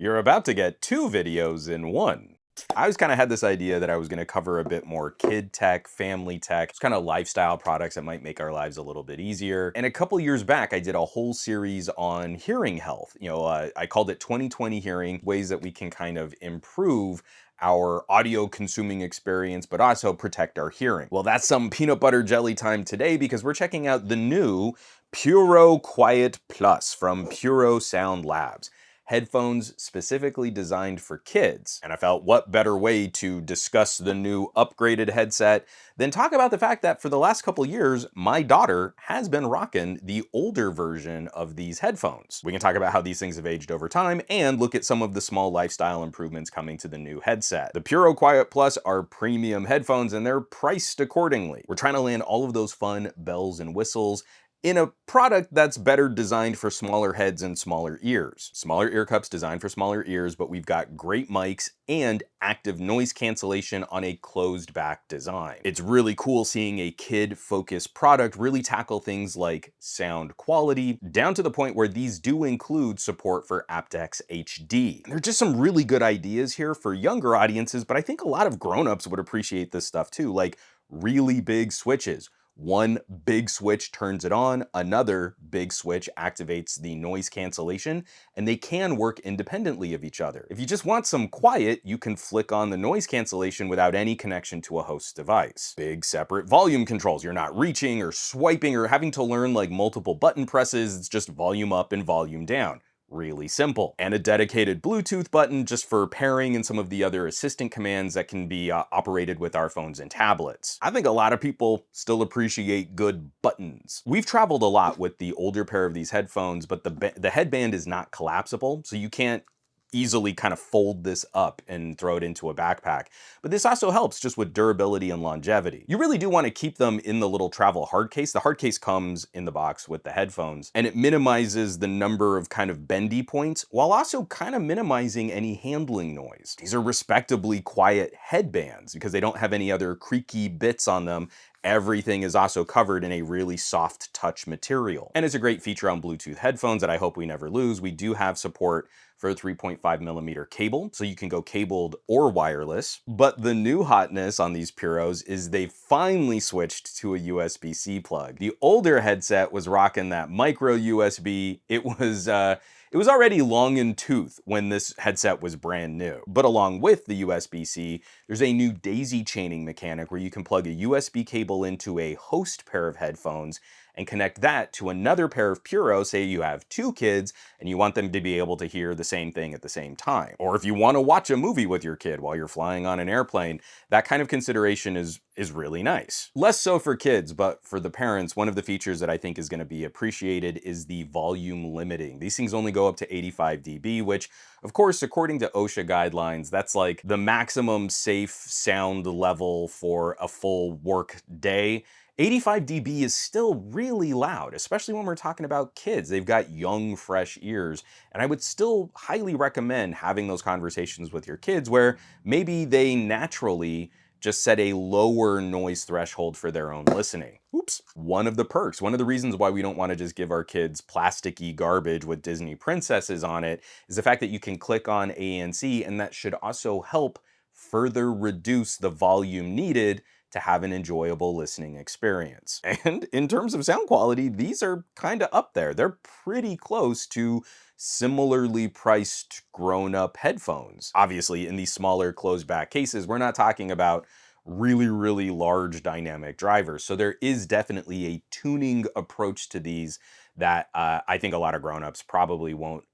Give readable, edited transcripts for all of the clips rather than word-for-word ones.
You're about to get two videos in one. I always kind of had this idea that I was going to cover a bit more kid tech, family tech, kind of lifestyle products that might make our lives a little bit easier. And a couple years back, I did a whole series on hearing health. I called it 2020 Hearing, ways that we can kind of improve our audio consuming experience, but also protect our hearing. Well, that's some peanut butter jelly time today because we're checking out the new PuroQuiet-Plus from Puro Sound Labs. Headphones specifically designed for kids. And I felt what better way to discuss the new upgraded headset than talk about the fact that for the last couple years, my daughter has been rocking the older version of these headphones. We can talk about how these things have aged over time and look at some of the small lifestyle improvements coming to the new headset. The PuroQuiet-Plus are premium headphones and they're priced accordingly. We're trying to land all of those fun bells and whistles in a product that's better designed for smaller heads and smaller ears. Smaller ear cups designed for smaller ears, but we've got great mics and active noise cancellation on a closed back design. It's really cool seeing a kid-focused product really tackle things like sound quality, down to the point where these do include support for aptX HD. There are just some really good ideas here for younger audiences, but I think a lot of grown-ups would appreciate this stuff too, like really big switches. One big switch turns it on, another big switch activates the noise cancellation, and they can work independently of each other. If you just want some quiet, you can flick on the noise cancellation without any connection to a host device. Big separate volume controls. You're not reaching or swiping or having to learn like multiple button presses. It's just volume up and volume down. Really simple. And a dedicated Bluetooth button just for pairing and some of the other assistant commands that can be operated with our phones and tablets. I think a lot of people still appreciate good buttons. We've traveled a lot with the older pair of these headphones, but the headband is not collapsible, so you can't easily kind of fold this up and throw it into a backpack. But this also helps just with durability and longevity. You really do want to keep them in the little travel hard case. The hard case comes in the box with the headphones, and it minimizes the number of kind of bendy points while also kind of minimizing any handling noise. These are respectably quiet headbands because they don't have any other creaky bits on them. Everything is also covered in a really soft touch material. And it's a great feature on Bluetooth headphones that I hope we never lose. We do have support for a 3.5mm cable, so you can go cabled or wireless. But the new hotness on these Puros is they finally switched to a USB-C plug. The older headset was rocking that micro USB. It was already long in tooth when this headset was brand new. But along with the USB-C, there's a new daisy chaining mechanic where you can plug a USB cable into a host pair of headphones and connect that to another pair of Puro. Say you have two kids and you want them to be able to hear the same thing at the same time. Or if you want to watch a movie with your kid while you're flying on an airplane, that kind of consideration is really nice. Less so for kids, but for the parents, one of the features that I think is going to be appreciated is the volume limiting. These things only go up to 85 dB, which of course, according to OSHA guidelines, that's like the maximum safe sound level for a full work day. 85 dB is still really loud, especially when we're talking about kids. They've got young, fresh ears, and I would still highly recommend having those conversations with your kids where maybe they naturally just set a lower noise threshold for their own listening. Oops. One of the perks, one of the reasons why we don't want to just give our kids plasticky garbage with Disney princesses on it is the fact that you can click on ANC, and that should also help further reduce the volume needed to have an enjoyable listening experience. And in terms of sound quality, these are kind of up there. They're pretty close to similarly priced grown-up headphones. Obviously, in these smaller closed back cases, we're not talking about really large dynamic drivers. So there is definitely a tuning approach to these that I think a lot of grown-ups probably won't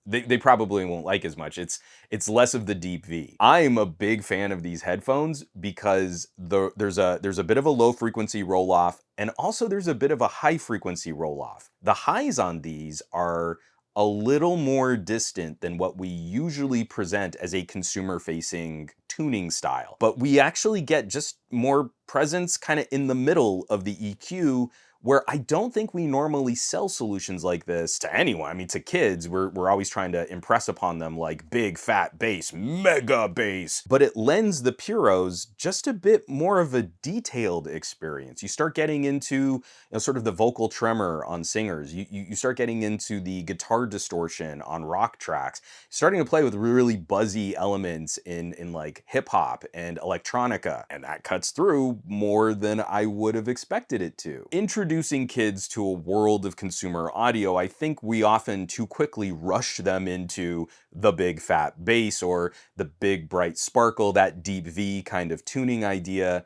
they probably won't like as much. It's less of the deep V. I'm a big fan of these headphones because there's a bit of a low frequency roll off, and also there's a bit of a high frequency roll off. The highs on these are a little more distant than what we usually present as a consumer-facing tuning style. But we actually get just more presence kind of in the middle of the EQ where I don't think we normally sell solutions like this to anyone. I mean, to kids, we're always trying to impress upon them like big fat bass, mega bass, but it lends the Puros just a bit more of a detailed experience. You start getting into, sort of the vocal tremor on singers. You start getting into the guitar distortion on rock tracks, starting to play with really buzzy elements in like hip hop and electronica, and that cuts through more than I would have expected it to. Introducing kids to a world of consumer audio, I think we often too quickly rush them into the big fat bass or the big bright sparkle, that deep V kind of tuning idea.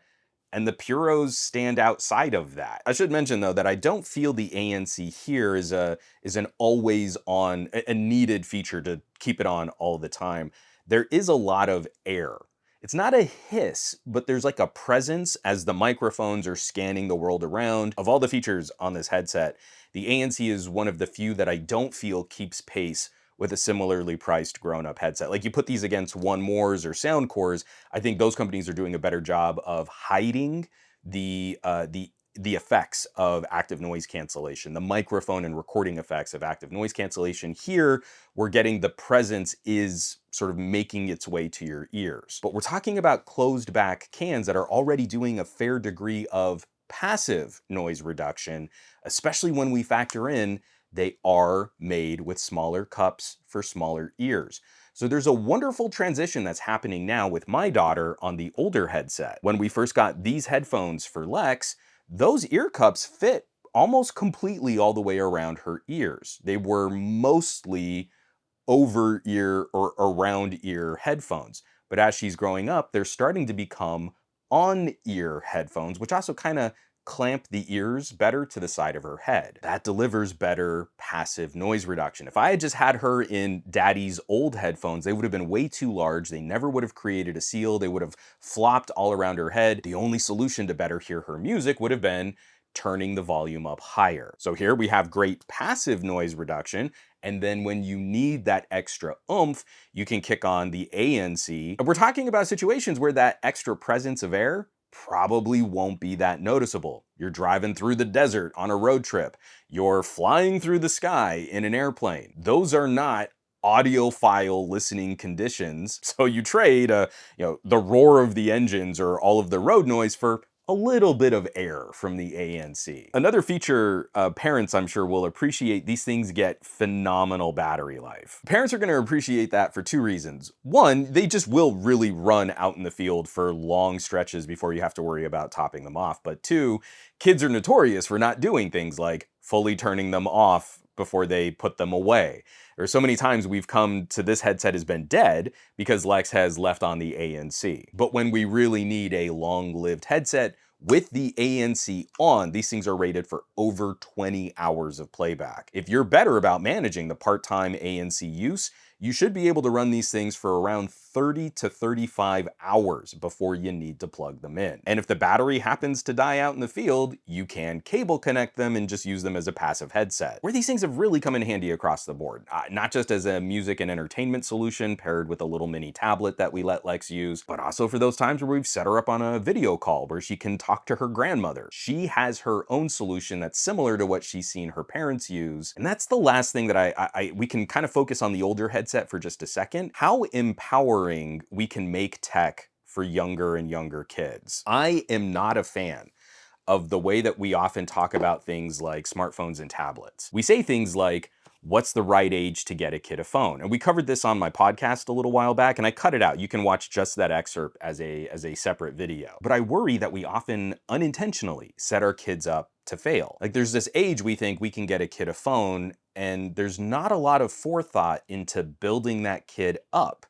And the Puros stand outside of that. I should mention though that I don't feel the ANC here is an always on, a needed feature to keep it on all the time. There is a lot of air. It's not a hiss, but there's like a presence as the microphones are scanning the world around. Of all the features on this headset, the ANC is one of the few that I don't feel keeps pace with a similarly priced grown-up headset. Like you put these against One Mores or Soundcores, I think those companies are doing a better job of hiding the effects of active noise cancellation, the microphone and recording effects of active noise cancellation. Here, we're getting the presence is sort of making its way to your ears. But we're talking about closed back cans that are already doing a fair degree of passive noise reduction, especially when we factor in they are made with smaller cups for smaller ears. So there's a wonderful transition that's happening now with my daughter on the older headset. When we first got these headphones for Lex, those ear cups fit almost completely all the way around her ears. They were mostly over ear or around ear headphones. But as she's growing up, they're starting to become on ear headphones, which also kind of clamp the ears better to the side of her head. That delivers better passive noise reduction. If I had just had her in daddy's old headphones, they would have been way too large. They never would have created a seal. They would have flopped all around her head. The only solution to better hear her music would have been turning the volume up higher. So here we have great passive noise reduction, and then when you need that extra oomph, you can kick on the ANC. And we're talking about situations where that extra presence of air probably won't be that noticeable. You're driving through the desert on a road trip. You're flying through the sky in an airplane. Those are not audiophile listening conditions. So you trade the roar of the engines or all of the road noise for a little bit of air from the ANC. Another feature parents, I'm sure, will appreciate, these things get phenomenal battery life. Parents are gonna appreciate that for two reasons. One, they just will really run out in the field for long stretches before you have to worry about topping them off. But two, kids are notorious for not doing things like fully turning them off before they put them away. There's so many times we've come to this headset has been dead because Lex has left on the ANC. But when we really need a long-lived headset with the ANC on, these things are rated for over 20 hours of playback. If you're better about managing the part-time ANC use, you should be able to run these things for around 30 to 35 hours before you need to plug them in. And if the battery happens to die out in the field, you can cable connect them and just use them as a passive headset. Where these things have really come in handy across the board, not just as a music and entertainment solution paired with a little mini tablet that we let Lex use, but also for those times where we've set her up on a video call where she can talk to her grandmother. She has her own solution that's similar to what she's seen her parents use. And that's the last thing that we can kind of focus on the older headset for just a second. How empowering we can make tech for younger and younger kids. I am not a fan of the way that we often talk about things like smartphones and tablets. We say things like, what's the right age to get a kid a phone? And we covered this on my podcast a little while back, and I cut it out. You can watch just that excerpt as a separate video. But I worry that we often unintentionally set our kids up to fail. Like there's this age we think we can get a kid a phone, and there's not a lot of forethought into building that kid up,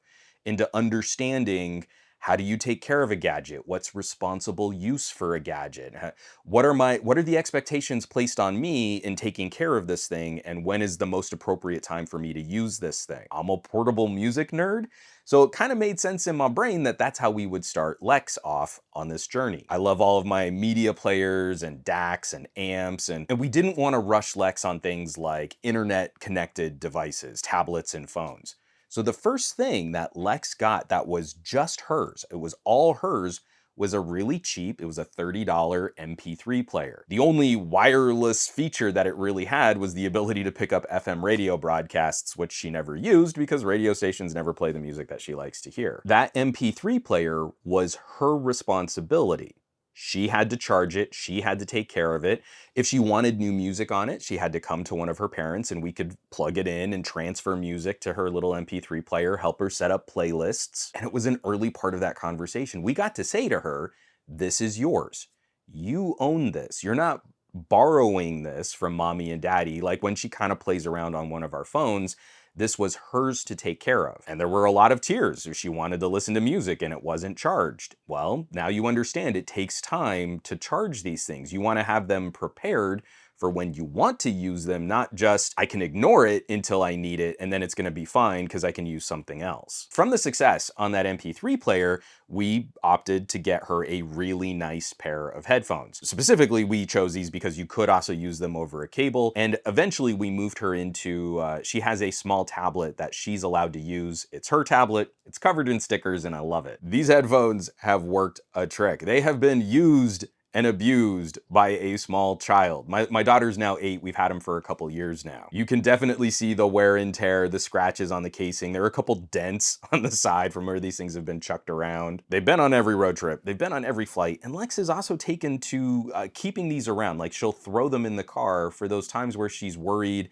into understanding how do you take care of a gadget? What's responsible use for a gadget? What are the expectations placed on me in taking care of this thing? And when is the most appropriate time for me to use this thing? I'm a portable music nerd, so it kind of made sense in my brain that that's how we would start Lex off on this journey. I love all of my media players and DACs and amps, and we didn't want to rush Lex on things like internet connected devices, tablets and phones. So the first thing that Lex got that was just hers, it was all hers, was a really cheap, it was a $30 MP3 player. The only wireless feature that it really had was the ability to pick up FM radio broadcasts, which she never used because radio stations never play the music that she likes to hear. That MP3 player was her responsibility. She had to charge it, she had to take care of it. If she wanted new music on it, she had to come to one of her parents and we could plug it in and transfer music to her little MP3 player, help her set up playlists. And it was an early part of that conversation. We got to say to her, this is yours. You own this. You're not borrowing this from mommy and daddy. Like when she kind of plays around on one of our phones, this was hers to take care of. And there were a lot of tears if she wanted to listen to music and it wasn't charged. Well, now you understand it takes time to charge these things. You want to have them prepared for when you want to use them, not just, I can ignore it until I need it and then it's gonna be fine because I can use something else. From the success on that MP3 player, we opted to get her a really nice pair of headphones. Specifically, we chose these because you could also use them over a cable, and eventually we moved her into, she has a small tablet that she's allowed to use. It's her tablet, it's covered in stickers, and I love it. These headphones have worked a trick. They have been used and abused by a small child. My daughter's now 8, we've had them for a couple years now. You can definitely see the wear and tear, the scratches on the casing. There are a couple dents on the side from where these things have been chucked around. They've been on every road trip, they've been on every flight, and Lex is also taken to keeping these around. Like she'll throw them in the car for those times where she's worried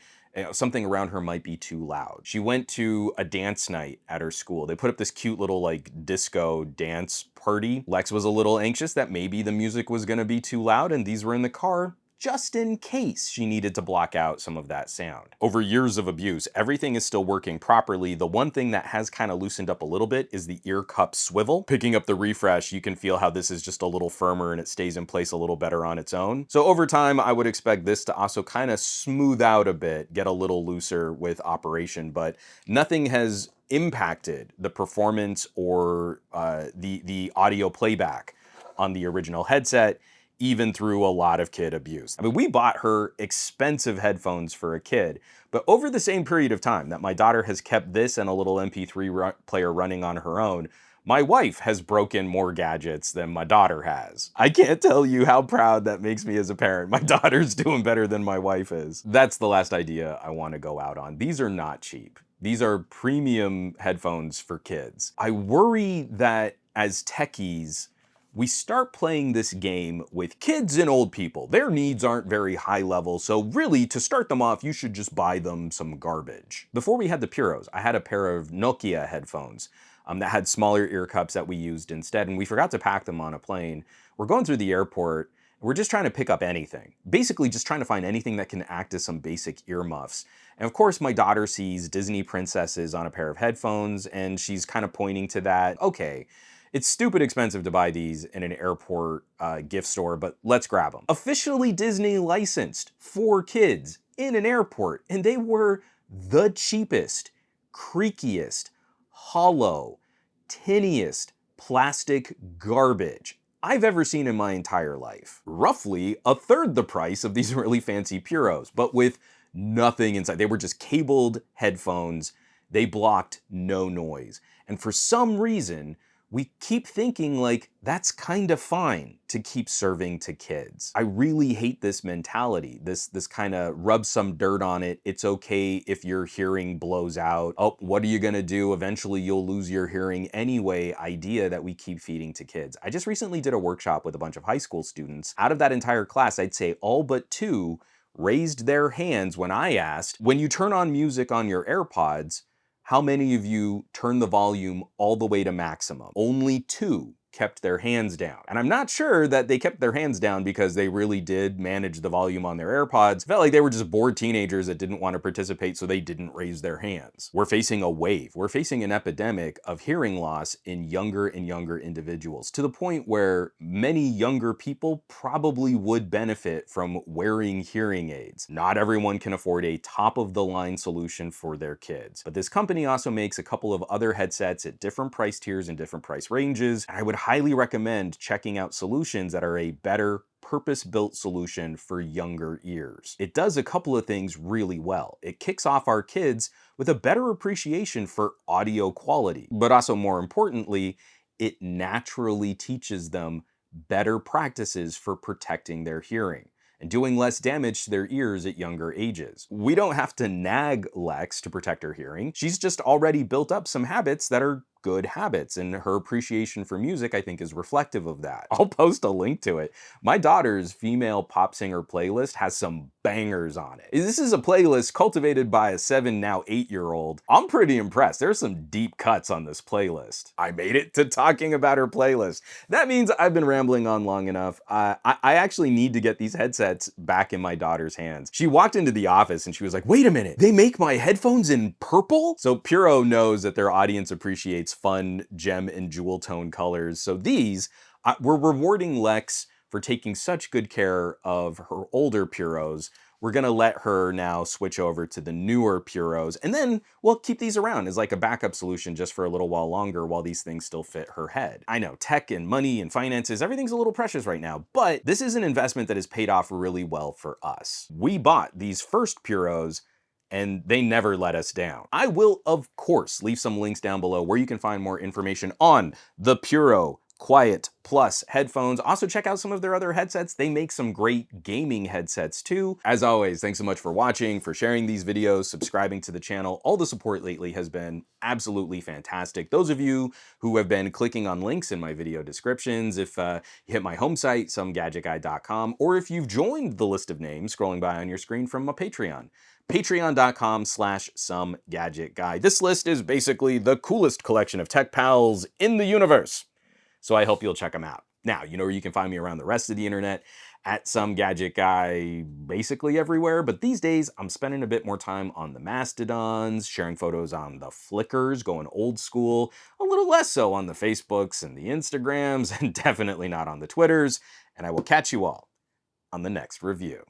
something around her might be too loud. She went to a dance night at her school. They put up this cute little like disco dance party. Lex was a little anxious that maybe the music was gonna be too loud and these were in the car just in case she needed to block out some of that sound. Over years of abuse, everything is still working properly. The one thing that has kind of loosened up a little bit is the ear cup swivel. Picking up the refresh, you can feel how this is just a little firmer and it stays in place a little better on its own. So over time, I would expect this to also kind of smooth out a bit, get a little looser with operation, but nothing has impacted the performance or the audio playback on the original headset, even through a lot of kid abuse. I mean, we bought her expensive headphones for a kid, but over the same period of time that my daughter has kept this and a little MP3 player running on her own, my wife has broken more gadgets than my daughter has. I can't tell you how proud that makes me as a parent. My daughter's doing better than my wife is. That's the last idea I want to go out on. These are not cheap. These are premium headphones for kids. I worry that as techies, we start playing this game with kids and old people. Their needs aren't very high level, so really, to start them off, you should just buy them some garbage. Before we had the Puros, I had a pair of Nokia headphones that had smaller ear cups that we used instead, and we forgot to pack them on a plane. We're going through the airport, we're just trying to pick up anything. Basically, just trying to find anything that can act as some basic earmuffs. And of course, my daughter sees Disney princesses on a pair of headphones, and she's kind of pointing to that. Okay, it's stupid expensive to buy these in an airport gift store, but let's grab them. Officially Disney licensed for kids in an airport, and they were the cheapest, creakiest, hollow, tiniest plastic garbage I've ever seen in my entire life. Roughly a third the price of these really fancy Puros, but with nothing inside. They were just cabled headphones. They blocked no noise. And for some reason, we keep thinking like that's kind of fine to keep serving to kids. I really hate this mentality, this kind of rub some dirt on it. It's okay if your hearing blows out. Oh, what are you gonna do? Eventually you'll lose your hearing anyway idea that we keep feeding to kids. I just recently did a workshop with a bunch of high school students. Out of that entire class, I'd say all but 2 raised their hands when I asked, when you turn on music on your AirPods, how many of you turn the volume all the way to maximum? Only 2 kept their hands down. And I'm not sure that they kept their hands down because they really did manage the volume on their AirPods. It felt like they were just bored teenagers that didn't want to participate, so they didn't raise their hands. We're facing a wave. We're facing an epidemic of hearing loss in younger and younger individuals, to the point where many younger people probably would benefit from wearing hearing aids. Not everyone can afford a top-of-the-line solution for their kids. But this company also makes a couple of other headsets at different price tiers and different price ranges, and I would highly recommend checking out solutions that are a better purpose-built solution for younger ears. It does a couple of things really well. It kicks off our kids with a better appreciation for audio quality, but also more importantly, it naturally teaches them better practices for protecting their hearing and doing less damage to their ears at younger ages. We don't have to nag Lex to protect her hearing. She's just already built up some habits that are good habits, and her appreciation for music, I think, is reflective of that. I'll post a link to it. My daughter's female pop singer playlist has some bangers on it. This is a playlist cultivated by a 7, now 8-year-old. I'm pretty impressed. There's some deep cuts on this playlist. I made it to talking about her playlist. That means I've been rambling on long enough. I actually need to get these headsets back in my daughter's hands. She walked into the office and she was like, wait a minute, they make my headphones in purple? So Puro knows that their audience appreciates fun gem and jewel tone colors. So these, we're rewarding Lex for taking such good care of her older Puros. We're gonna let her now switch over to the newer Puros, and then we'll keep these around as like a backup solution just for a little while longer while these things still fit her head. I know tech and money and finances, everything's a little precious right now, but this is an investment that has paid off really well for us. We bought these first Puros and they never let us down. I will, of course, leave some links down below where you can find more information on the PuroQuiet-Plus headphones. Also check out some of their other headsets. They make some great gaming headsets too. As always, thanks so much for watching, for sharing these videos, subscribing to the channel. All the support lately has been absolutely fantastic. Those of you who have been clicking on links in my video descriptions, if you hit my home site, SomeGadgetGuy.com, or if you've joined the list of names scrolling by on your screen from my Patreon, patreon.com/SomeGadgetGuy. This list is basically the coolest collection of tech pals in the universe, so I hope you'll check them out. Now, you know where you can find me around the rest of the internet, at SomeGadgetGuy, basically everywhere, but these days I'm spending a bit more time on the Mastodons, sharing photos on the Flickrs, going old school, a little less so on the Facebooks and the Instagrams, and definitely not on the Twitters, and I will catch you all on the next review.